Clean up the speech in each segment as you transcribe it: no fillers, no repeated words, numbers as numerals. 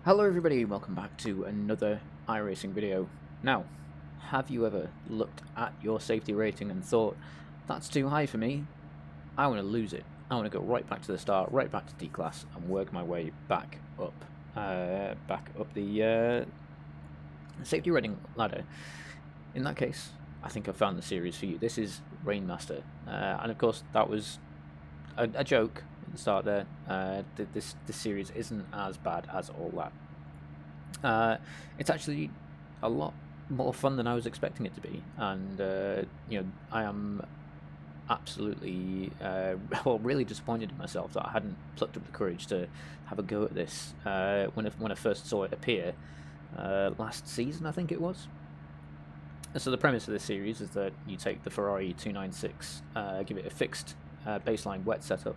Hello everybody, welcome back to another iRacing video. Now, have you ever looked at your safety rating and thought, that's too high for me, I want to lose it. I want to go right back to the start, right back to D-Class, and work my way back up the safety rating ladder. In that case, I think I've found the series for you. This is Rainmaster, and of course that was a joke at the start there. This series isn't as bad as all that. It's actually a lot more fun than I was expecting it to be, and I am absolutely really disappointed in myself that I hadn't plucked up the courage to have a go at this when I first saw it appear last season, I think it was. So the premise of this series is that you take the Ferrari 296, give it a fixed baseline wet setup,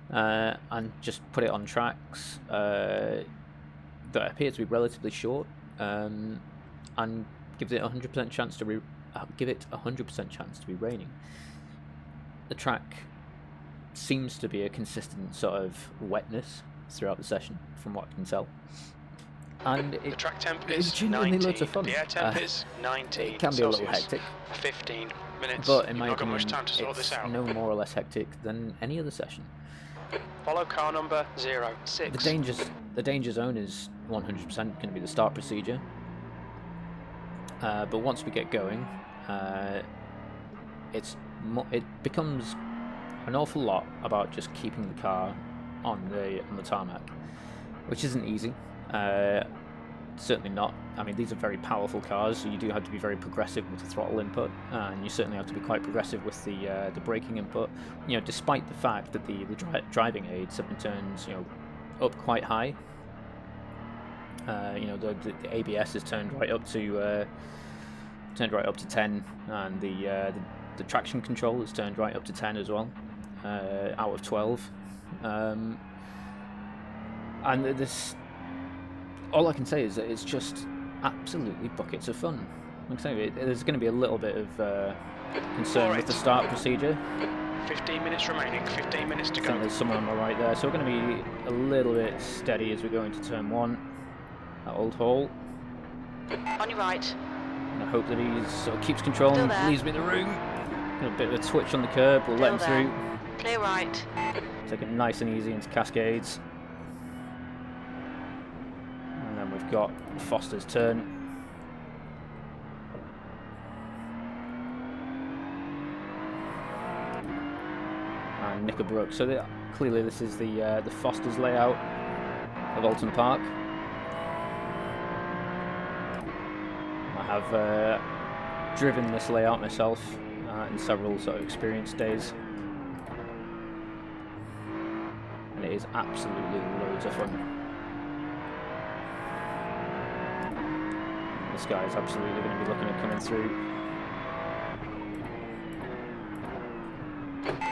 and just put it on tracks that appear to be relatively short, and give it 100% chance to be raining. The track seems to be a consistent sort of wetness throughout the session, from what I can tell. And the track temp is is genuinely 19. loads of fun. The air temp is 19. It can be a little hectic. 15 minutes. But in my You've not got opinion, much time to sort it's this out. no more or less hectic than any other session. Follow car number 06. The danger zone is 100% going to be the start procedure. But once we get going, it becomes an awful lot about just keeping the car on the tarmac, which isn't easy. Certainly not. I mean, these are very powerful cars, so you do have to be very progressive with the throttle input, and you certainly have to be quite progressive with the braking input. You know, despite the fact that the driving aids have been turned, up quite high. The ABS is turned right up to 10, and the traction control is turned right up to 10 as well, out of 12. And this, all I can say is that it's just absolutely buckets of fun. Like I say, there's going to be a little bit of concern with the start procedure. 15 minutes remaining, 15 minutes to I go. think there's someone on my right there, so we're going to be a little bit steady as we go into turn 1 at Old Hall. On your right. And I hope that he sort of keeps control and leaves me in the room. Got a bit of a twitch on the curb, we'll let him through. Clear right. Take it nice and easy into Cascades. And then we've got Foster's turn. And Knickerbrook. So clearly this is the Foster's layout of Alton Park. I have driven this layout myself in several sort of experience days, and it is absolutely loads of fun. This guy is absolutely going to be looking at coming through.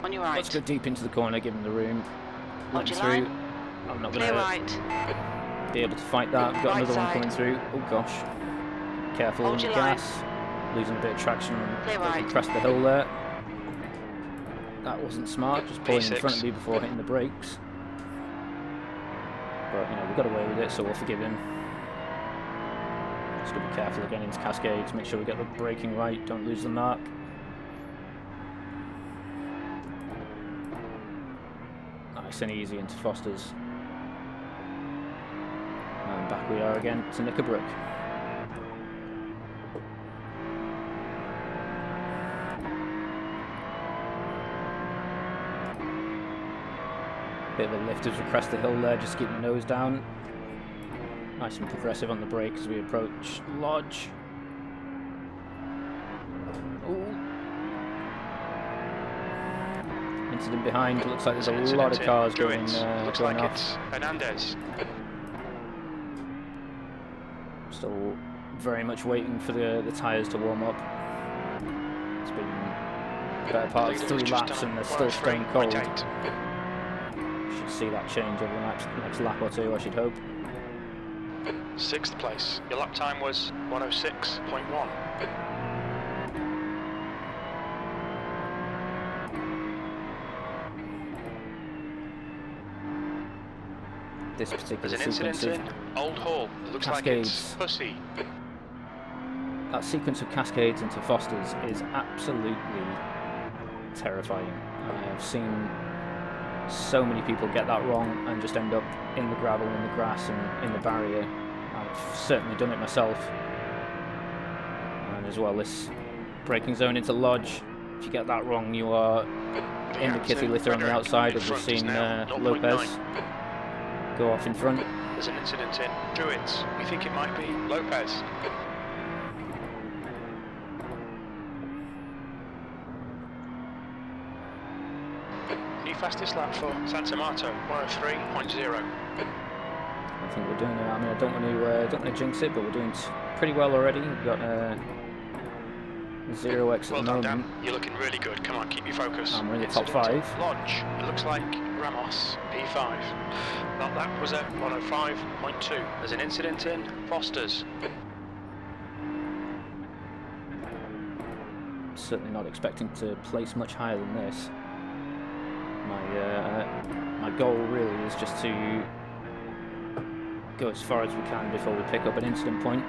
On your right. Let's go deep into the corner, give him the room. Let him through. I'm not going to be able to fight that. We've got another one coming through. Oh gosh. Careful on the gas. Losing a bit of traction as we crest the hill there. That wasn't smart, just pulling in front of me before hitting the brakes. But, we got away with it, so we'll forgive him. Just gotta be careful again into Cascades, make sure we get the braking right, don't lose the mark. Nice and easy into Foster's. And back we are again to Knickerbrook. Bit of a lift as we crest the hill there, just keep the nose down. Nice and progressive on the brake as we approach Lodge. Ooh. Incident behind, looks like there's a lot of cars going looks going like off. It's Hernandez. Still very much waiting for the tyres to warm up. It's been the better part of 3 laps and they're still staying cold. Should see that change over the next lap or 2, I should hope. 6th place. Your lap time was 106.1. this particular There's an sequence incident of in Old Hall. It looks like it's cascades. Pussy. That sequence of cascades into Foster's is absolutely terrifying. I've seen so many people get that wrong and just end up in the gravel, in the grass, and in the barrier. I've certainly done it myself. And as well, this braking zone into Lodge, if you get that wrong, you are in the kitty litter on the outside, as we've seen Lopez go off in front. There's an incident in Druids. We think it might be Lopez. New fastest lap for Santa Marta, 103.0. I think we're doing it. I mean, I don't want to jinx it, but we're doing pretty well already. We've got 0x Well at the done, moment. Dan. You're looking really good. Come on, keep your focus. And we're in the top Incident 5. Lodge. It looks like Ramos, P5. That lap was at 105.2. There's an incident in Foster's. Certainly not expecting to place much higher than this. My goal really is just to go as far as we can before we pick up an incident point.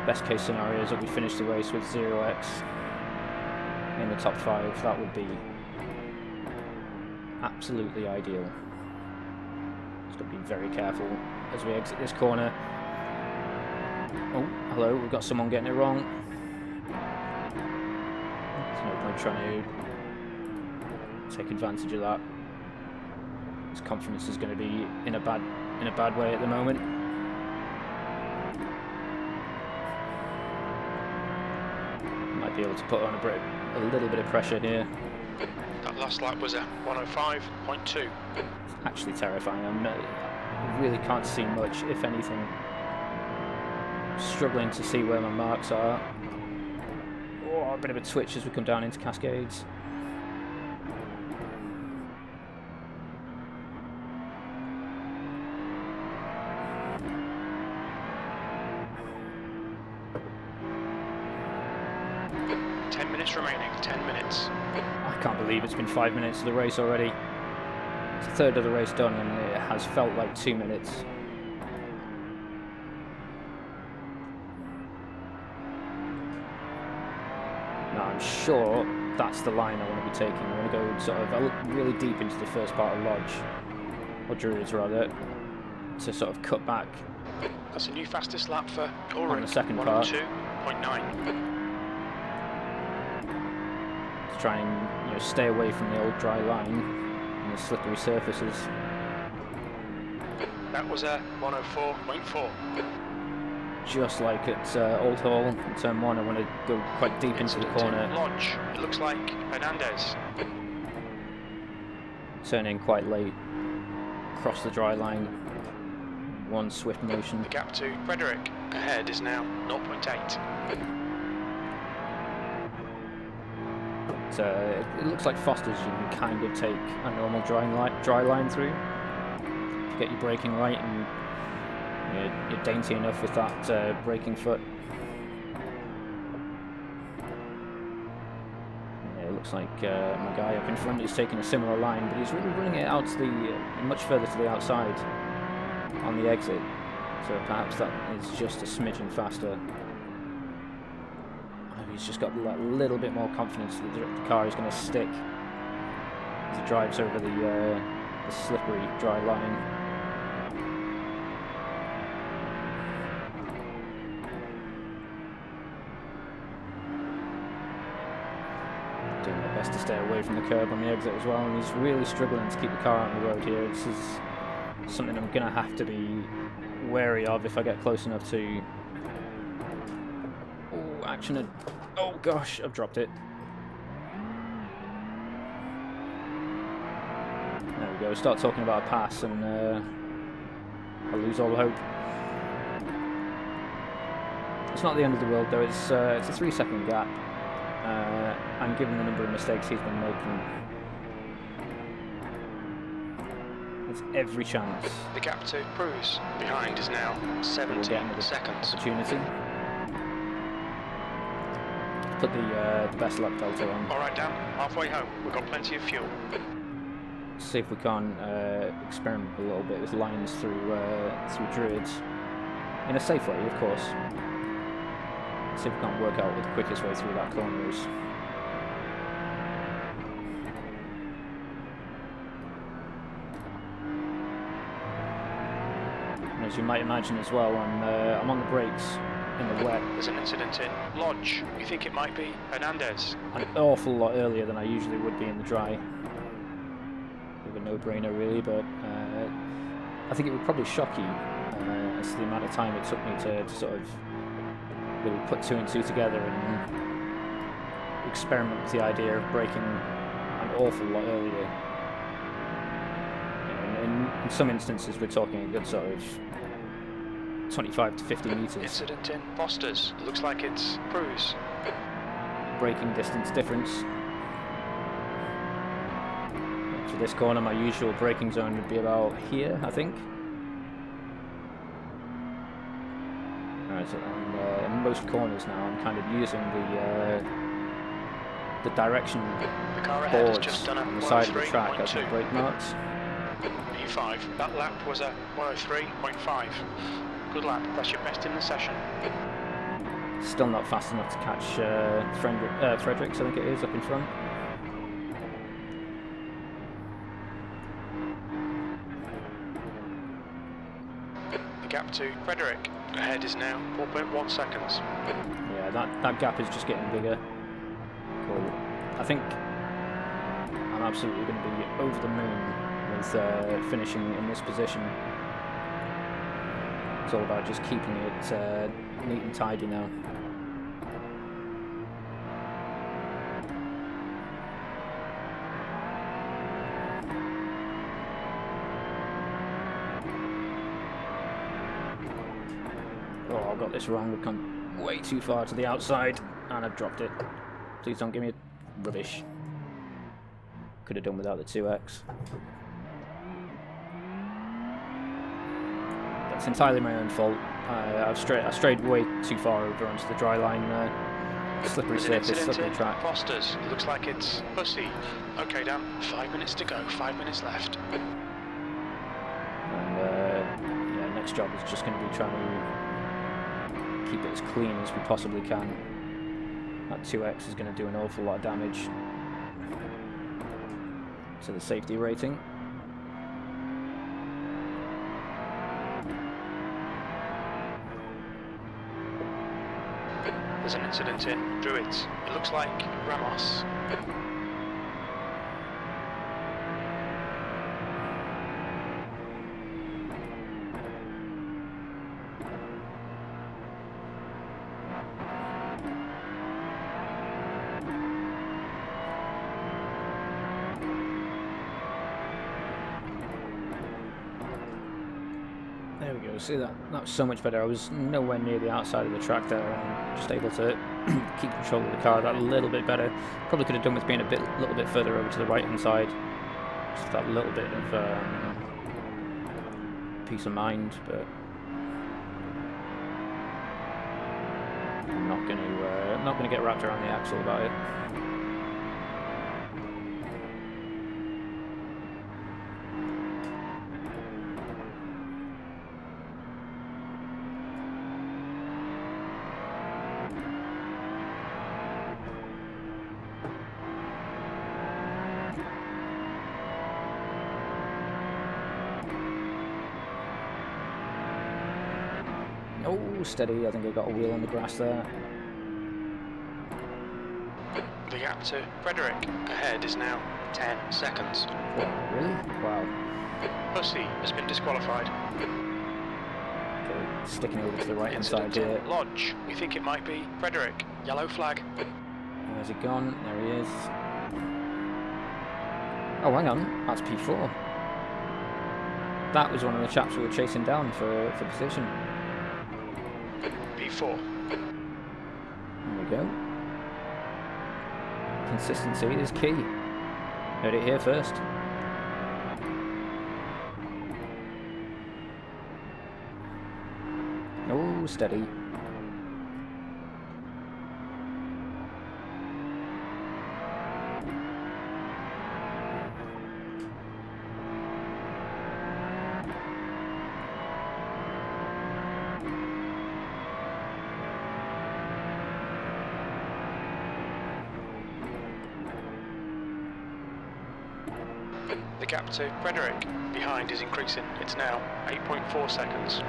Best case scenario is that we finish the race with 0x in the top 5. That would be absolutely ideal. Just got to be very careful as we exit this corner. Oh, hello, we've got someone getting it wrong. There's no point trying to take advantage of that. His confidence is going to be in a bad way at the moment. Might be able to put on a little bit of pressure here. That last lap was at 105.2. It's actually terrifying. I really can't see much, if anything. Struggling to see where my marks are. Oh, a bit of a twitch as we come down into Cascades. Remaining 10 minutes. I can't believe it's been 5 minutes of the race already. It's a third of the race done and it has felt like 2 minutes. Now I'm sure that's the line I want to be taking. I want to go sort of really deep into the first part of Lodge, or Druids rather, to sort of cut back. That's a new fastest lap for Ulrich. On the second part. 102.9. Try and stay away from the old dry line and the slippery surfaces. That was a 104.4. Just like at Old Hall in turn 1, I want to go quite deep into the corner. Lodge. It looks like Hernandez. Turn in quite late, cross the dry line, one swift motion. The gap to Frederick ahead is now 0.8. It looks like Foster's you can kind of take a normal dry line through. If you get your braking right and you're dainty enough with that braking foot. Yeah, it looks like my guy up in front is taking a similar line, but he's really running it out to the much further to the outside on the exit. So perhaps that is just a smidgen faster. He's just got a little bit more confidence that the car is going to stick as he drives over the slippery dry line. Doing my best to stay away from the curb on the exit as well, and he's really struggling to keep the car on the road here. This is something I'm going to have to be wary of if I get close enough to... Oh, action. Oh gosh, I've dropped it. There we go, start talking about a pass and I lose all hope. It's not the end of the world though, it's a 3-second gap. And given the number of mistakes he's been making, there's every chance. The gap to Bruce behind is now 17 seconds. Opportunity. Put the best lap delta on. All right, Dan, halfway home. We've got plenty of fuel. see if we can experiment a little bit with lines through Druids in a safe way, of course. See if we can work out what the quickest way through that corner is. And as you might imagine as well, I'm on the brakes in the wet. There's an incident in Lodge. You think it might be Hernandez? An awful lot earlier than I usually would be in the dry. Bit of a no-brainer really, but I think it would probably shock you as to the amount of time it took me to sort of really put two and two together and experiment with the idea of braking an awful lot earlier. You know, in some instances we're talking a good sort of 25 to 50 metres. Incident in Foster's. Looks like it's Cruz. Braking distance difference. For this corner, my usual braking zone would be about here, I think. Alright, so in most corners now, I'm kind of using the direction The car ahead has boards just done a on the side of the track as my 103.2. brake marks. P5. That lap was a 103.5. Good lap. That's your best in the session. Still not fast enough to catch Fredericks, I think it is, up in front. The gap to Frederick ahead is now 4.1 seconds. Yeah, that gap is just getting bigger. Cool. I think I'm absolutely going to be over the moon with finishing in this position. It's all about just keeping it neat and tidy now. Oh, I got this wrong. We've come way too far to the outside, and I've dropped it. Please don't give me rubbish. Could have done without the 2x. That's entirely my own fault. I strayed way too far over onto the dry line. Slippery There's an surface, incident slippery in track. Foster's. It looks like it's Pussy. Okay, Dan. 5 minutes to go. 5 minutes left. And yeah, next job is just going to be trying to keep it as clean as we possibly can. That 2x is going to do an awful lot of damage to the safety rating. There's an incident in Druids. It looks like Ramos. There we go, see that? That was so much better. I was nowhere near the outside of the track there. I'm just able to keep control of the car that little bit better. Probably could have done with being a little bit further over to the right hand side. Just that little bit of peace of mind, but I'm not going to get wrapped around the axle about it. Oh, steady. I think I got a wheel on the grass there. The gap to Frederick ahead is now 10 seconds. Oh, really? Wow. Pussy has been disqualified. Okay, sticking over to the right hand side Incident here. in Lodge. We think it might be Frederick. Yellow flag. Where's he gone? There he is. Oh, hang on. That's P4. That was one of the chaps we were chasing down for position. P4. There we go. Consistency is key. Heard it here first. Oh, steady. The gap to Frederick behind is increasing. It's now 8.4 seconds.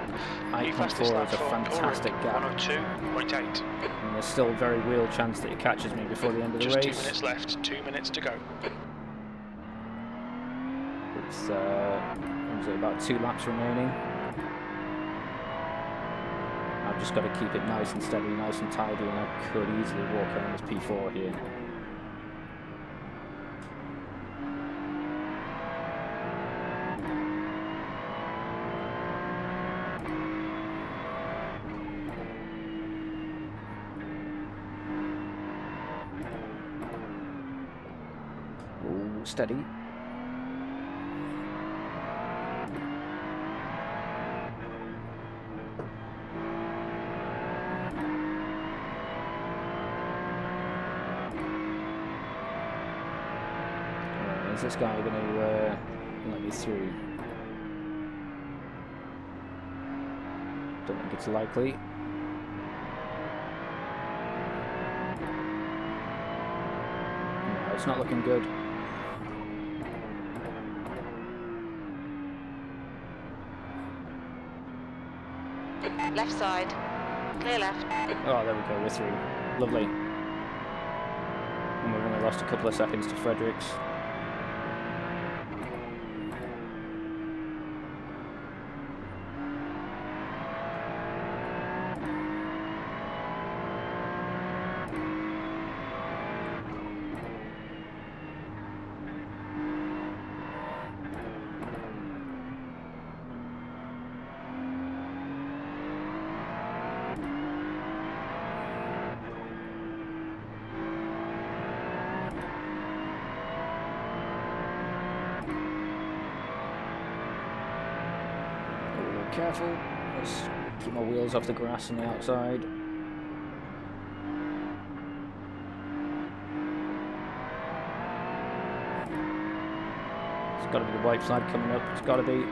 New 8.4 fastest is a lap for fantastic Ulrich, gap. 102.8. And there's still a very real chance that he catches me before the end of the Just race. 2 minutes left, 2 minutes to go. It's what was it, about 2 laps remaining. I've just got to keep it nice and steady, nice and tidy, and I could easily walk home as P4 here. Ooh, steady. Is this guy going to let me through? Don't think it's likely. No, it's not looking good. Left side. Clear left. Oh, there we go, we're through. Lovely. And we've only lost a couple of seconds to Fredericks. Careful, let's keep my wheels off the grass on the outside. It's got to be the white flag coming up, it's got to be.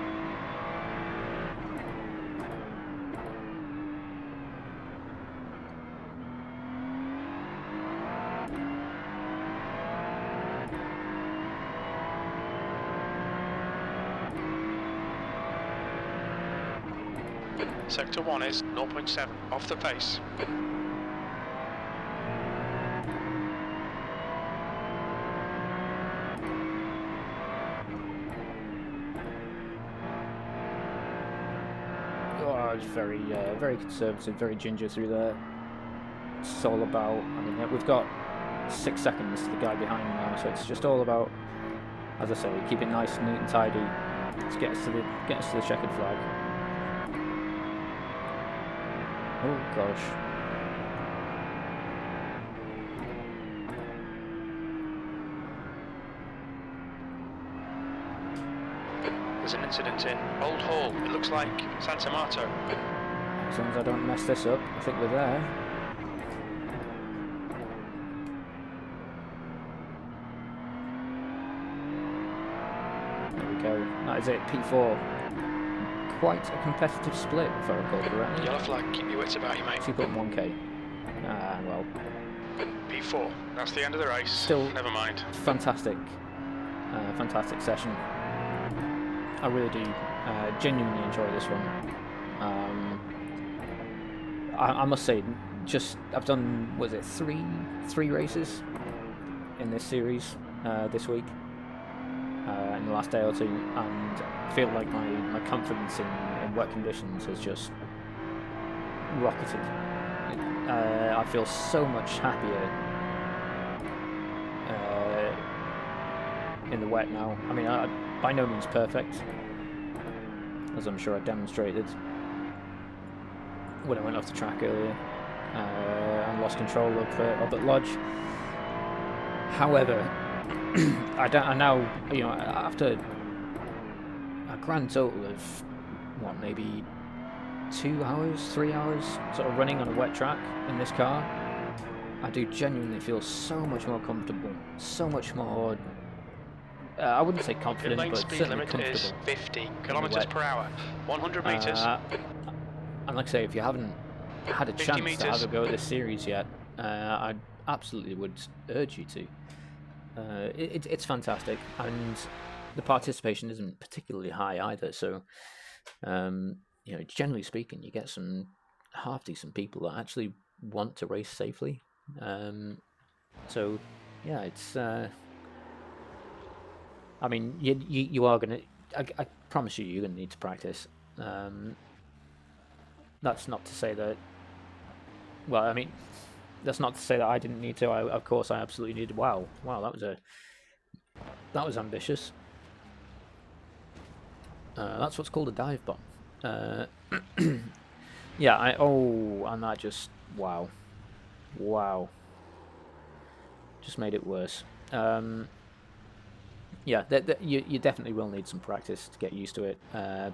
Sector 1 is 0.7 off the pace. Oh, it's very, very conservative, very ginger through there. It's all about, I mean, we've got 6 seconds to the guy behind me now, so it's just all about, as I say, keep it nice, neat and tidy. Let's get us to the checkered flag. Oh gosh. There's an incident in Old Hall. It looks like Santa Marto. As long as I don't mess this up, I think we're there. There we go. That is it, P4. Quite a competitive split, if I recall correctly. Yellow flag, keep your wits about you, mate. 2.1k. Well. P4, that's the end of the race. Still, never mind. Fantastic. Fantastic session. I really do genuinely enjoy this one. I must say, I've done, was it three races in this series this week, in the last day or two, and I feel like my confidence in wet conditions has just rocketed. I feel so much happier in the wet now. I mean, by no means perfect, as I'm sure I demonstrated when I went off the track earlier and lost control up at Lodge. However, I now, you know, after a grand total of what, maybe 2 hours, 3 hours sort of running on a wet track in this car, I do genuinely feel so much more comfortable, so much more, I wouldn't say confident, Lane but speed certainly limit comfortable. is 50 kilometers per hour, 100 meters. And like I say, if you haven't had a 50 chance meters. to have a go at this series yet, I absolutely would urge you to. It's fantastic, and the participation isn't particularly high either. So, generally speaking, you get some half decent people that actually want to race safely. So, yeah, it's. I mean, you are gonna. I promise you're gonna need to practice. That's not to say that. Well, I mean, that's not to say that I didn't need to. Of course, I absolutely needed. Wow, that was ambitious. That's what's called a dive bomb. Yeah, and that just wow, just made it worse. Yeah, you definitely will need some practice to get used to it,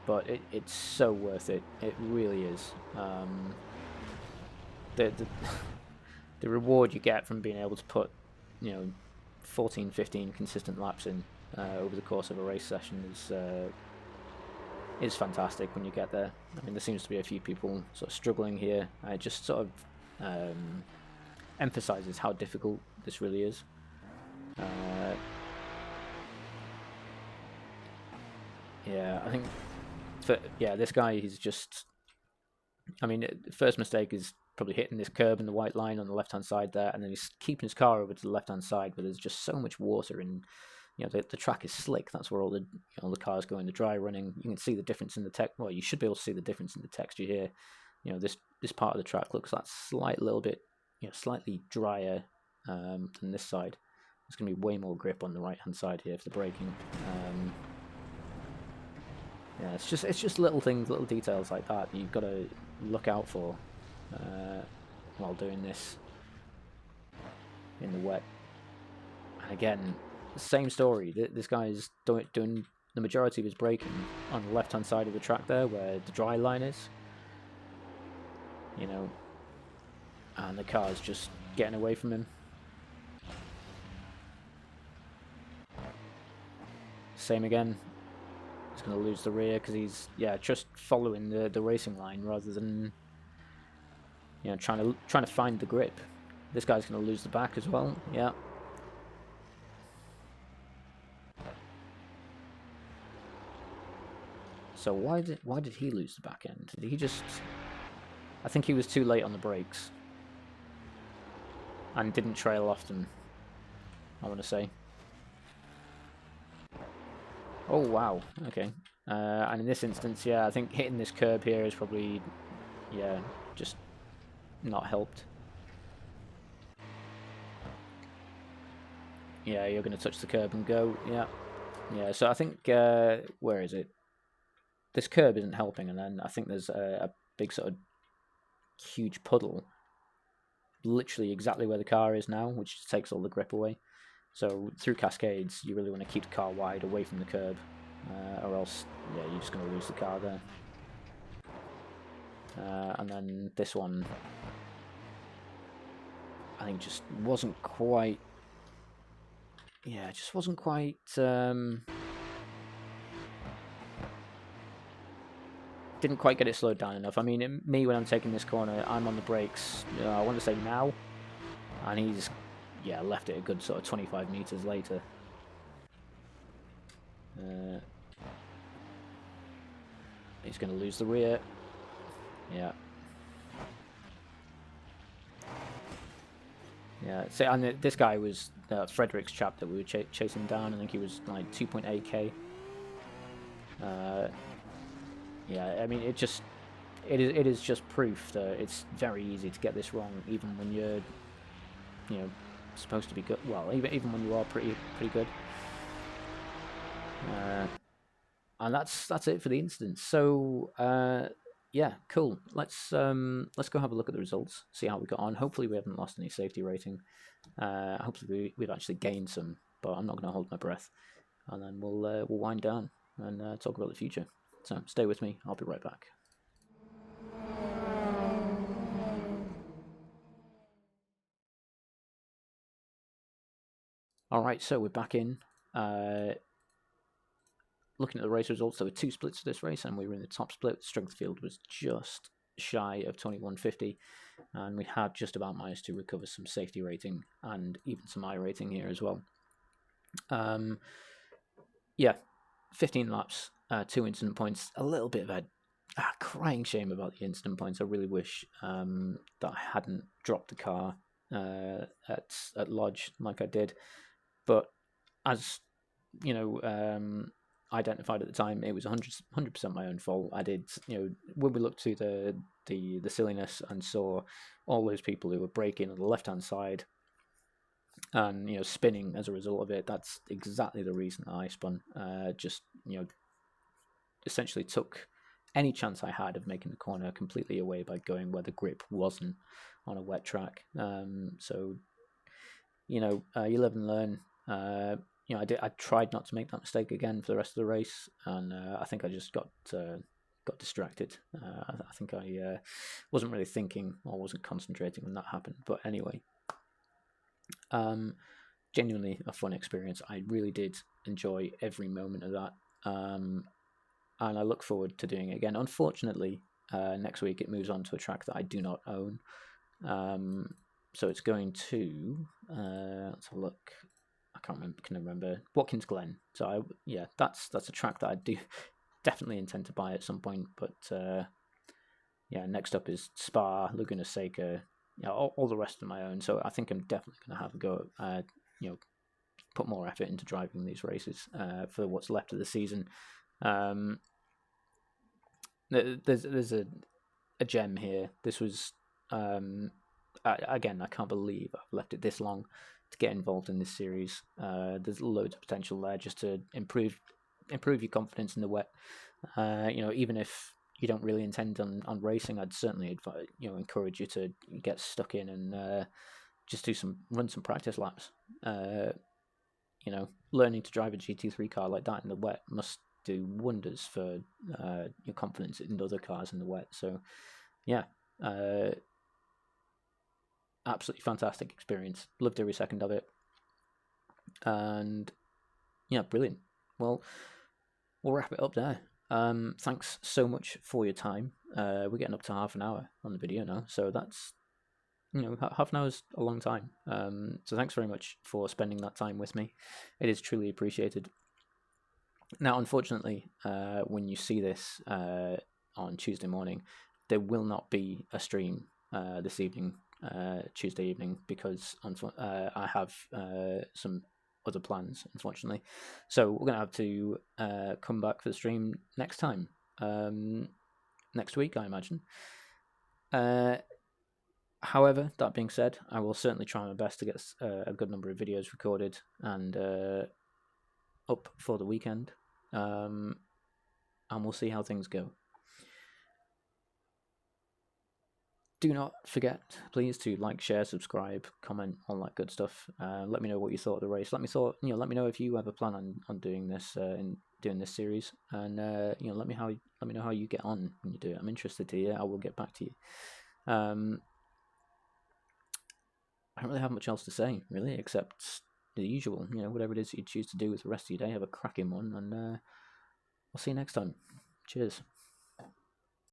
but it's so worth it. It really is. The the reward you get from being able to put, 14, 15 consistent laps in over the course of a race session is fantastic when you get there. I mean, there seems to be a few people sort of struggling here. It just sort of emphasizes how difficult this really is. Yeah, I think this guy, he's just. I mean, the first mistake is probably hitting this curb in the white line on the left-hand side there, and then he's keeping his car over to the left-hand side, but there's just so much water, and the track is slick. That's where all the cars go in the dry running. You can see the difference in the tech. Well, you should be able to see the difference in the texture here. This part of the track looks that slightly drier than this side. There's going to be way more grip on the right-hand side here for the braking. Yeah, it's just little things, little details like that you've got to look out for while doing this in the wet. And again, same story. This guy's doing the majority of his braking on the left-hand side of the track there, where the dry line is. And the car's just getting away from him. Same again. He's going to lose the rear because he's just following the racing line rather than trying to find the grip. This guy's going to lose the back as well. Yeah. So why did he lose the back end? Did he just? I think he was too late on the brakes and didn't trail off them, I want to say. Oh wow, okay. And in this instance, I think hitting this curb here is probably, just not helped. Yeah, you're going to touch the curb and go. Yeah. So I think where is it? This curb isn't helping, and then I think there's a big sort of huge puddle, literally exactly where the car is now, which takes all the grip away. So through cascades, you really want to keep the car wide away from the curb, or else, you're just going to lose the car there. And then this one, I think just wasn't quite. Yeah, it just wasn't quite. Didn't quite get it slowed down enough. I mean, me when I'm taking this corner, I'm on the brakes. I want to say now, and he's. Left it a good sort of 25 meters later. He's going to lose the rear. Yeah. So, and this guy was Frederick's chap that we were chasing down. I think he was like 2.8k. I mean, it is just proof that it's very easy to get this wrong, even when you're, supposed to be good. Well, even when you are pretty good. And that's it for the incident. So cool. Let's go have a look at the results, see how we got on. Hopefully we haven't lost any safety rating. Hopefully we've actually gained some, but I'm not going to hold my breath. And then we'll wind down and talk about the future. So stay with me. I'll be right back. All right, so we're back in. Looking at the race results, there were 2 splits for this race, and we were in the top split. The strength field was just shy of 2150, and we had just about managed to recover some safety rating and even some iRating here as well. 15 laps, 2 incident points. A little bit of a crying shame about the incident points. I really wish that I hadn't dropped the car at Lodge like I did. But as you know, identified at the time, it was 100% my own fault. I did, when we looked to the silliness and saw all those people who were braking on the left-hand side and spinning as a result of it, that's exactly the reason I spun. Just essentially took any chance I had of making the corner completely away by going where the grip wasn't on a wet track. So you live and learn. I tried not to make that mistake again for the rest of the race, and I think I just got distracted. I think I wasn't really thinking or wasn't concentrating when that happened. But anyway, genuinely a fun experience. I really did enjoy every moment of that, and I look forward to doing it again. Unfortunately, next week it moves on to a track that I do not own. So it's going to let's have a look. I can remember Watkins Glen. So that's a track that I do definitely intend to buy at some point. But next up is Spa, Laguna Seca, all the rest of my own. So I think I'm definitely going to have a go. Put more effort into driving these races for what's left of the season. There's a gem here. This was again, I can't believe I've left it this long to get involved in this series. There's loads of potential there just to improve your confidence in the wet. Even if you don't really intend on racing, I'd certainly encourage you to get stuck in and just run some practice laps. Learning to drive a GT3 car like that in the wet must do wonders for your confidence in other cars in the wet. So, absolutely fantastic experience. Loved every second of it. And, brilliant. Well, we'll wrap it up there. Thanks so much for your time. We're getting up to half an hour on the video now, so that's half an hour is a long time. So thanks very much for spending that time with me. It is truly appreciated. Now, unfortunately, when you see this on Tuesday morning, there will not be a stream this evening, Tuesday evening, because I have some other plans, unfortunately. So we're going to have to come back for the stream next time, next week, I imagine. However, that being said, I will certainly try my best to get a good number of videos recorded and up for the weekend. And we'll see how things go. Do not forget, please, to like, share, subscribe, comment, all that good stuff. Let me know what you thought of the race. Let me know if you have a plan on doing this doing this series, and let me know how you get on when you do it. I'm interested to hear. I will get back to you. I don't really have much else to say, really, except the usual. Whatever it is you choose to do with the rest of your day, have a cracking one, and I'll see you next time. Cheers.